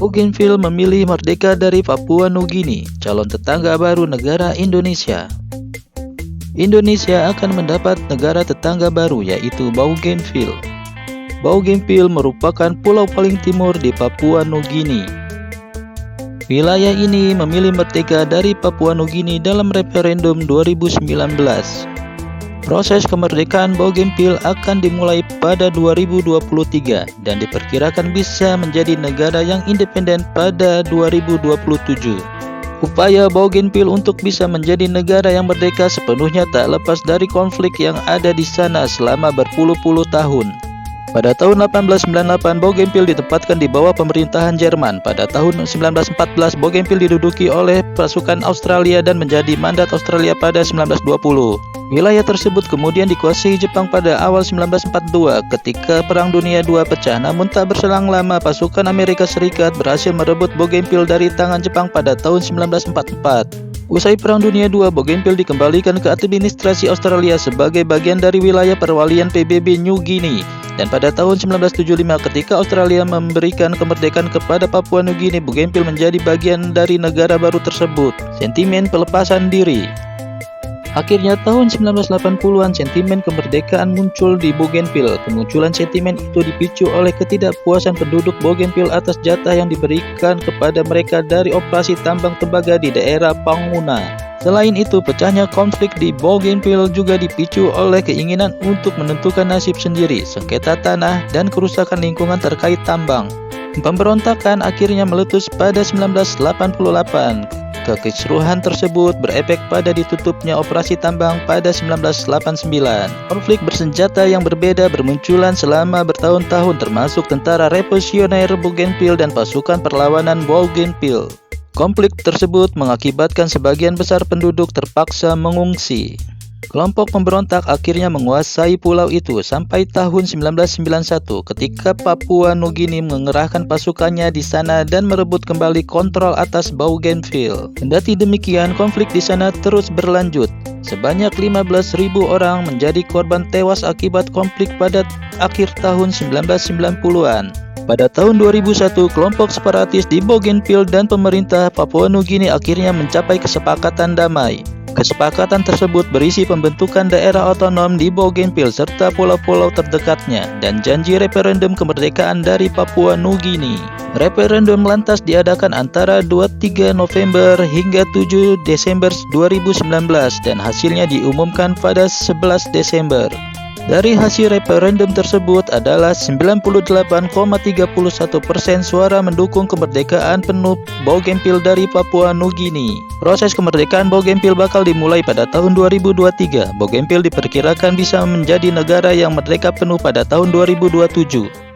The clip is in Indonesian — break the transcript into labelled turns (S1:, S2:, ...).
S1: Bougainville memilih merdeka dari Papua Nugini, calon tetangga baru negara Indonesia. Indonesia akan mendapat negara tetangga baru yaitu Bougainville. Bougainville merupakan pulau paling timur di Papua Nugini. Wilayah ini memilih merdeka dari Papua Nugini dalam referendum 2019. Proses kemerdekaan Bougainville akan dimulai pada 2023 dan diperkirakan bisa menjadi negara yang independen pada 2027. Upaya Bougainville untuk bisa menjadi negara yang merdeka sepenuhnya tak lepas dari konflik yang ada di sana selama berpuluh-puluh tahun. Pada tahun 1898, Bougainville ditempatkan di bawah pemerintahan Jerman. Pada tahun 1914, Bougainville diduduki oleh pasukan Australia dan menjadi mandat Australia pada 1920. Wilayah tersebut kemudian dikuasai Jepang pada awal 1942 ketika Perang Dunia II pecah. Namun tak berselang lama, pasukan Amerika Serikat berhasil merebut Bougainville dari tangan Jepang pada tahun 1944. Usai Perang Dunia II, Bougainville dikembalikan ke administrasi Australia sebagai bagian dari wilayah perwalian PBB New Guinea. Dan pada tahun 1975 ketika Australia memberikan kemerdekaan kepada Papua Nugini, Bougainville menjadi bagian dari negara baru tersebut. Sentimen pelepasan diri. Akhirnya tahun 1980-an sentimen kemerdekaan muncul di Bougainville. Kemunculan sentimen itu dipicu oleh ketidakpuasan penduduk Bougainville atas jatah yang diberikan kepada mereka dari operasi tambang tembaga di daerah Panguna. Selain itu, pecahnya konflik di Bougainville juga dipicu oleh keinginan untuk menentukan nasib sendiri, sengketa tanah, dan kerusakan lingkungan terkait tambang. Pemberontakan akhirnya meletus pada 1988. Kekisruhan tersebut berefek pada ditutupnya operasi tambang pada 1989. Konflik bersenjata yang berbeda bermunculan selama bertahun-tahun termasuk Tentara Revolusioner Bougainville dan pasukan perlawanan Bougainville. Konflik tersebut mengakibatkan sebagian besar penduduk terpaksa mengungsi. Kelompok pemberontak akhirnya menguasai pulau itu sampai tahun 1991 ketika Papua Nugini mengerahkan pasukannya di sana dan merebut kembali kontrol atas Bougainville. Kendati demikian, konflik di sana terus berlanjut. Sebanyak 15.000 orang menjadi korban tewas akibat konflik pada akhir tahun 1990-an. Pada tahun 2001, kelompok separatis di Bougainville dan pemerintah Papua Nugini akhirnya mencapai kesepakatan damai. Kesepakatan tersebut berisi pembentukan daerah otonom di Bougainville serta pulau-pulau terdekatnya dan janji referendum kemerdekaan dari Papua Nugini. Referendum lantas diadakan antara 23 November hingga 7 Desember 2019 dan hasilnya diumumkan pada 11 Desember. Dari hasil referendum tersebut adalah 98,31% suara mendukung kemerdekaan penuh Bougainville dari Papua Nugini. Proses kemerdekaan Bougainville bakal dimulai pada tahun 2023. Bougainville diperkirakan bisa menjadi negara yang merdeka penuh pada tahun 2027.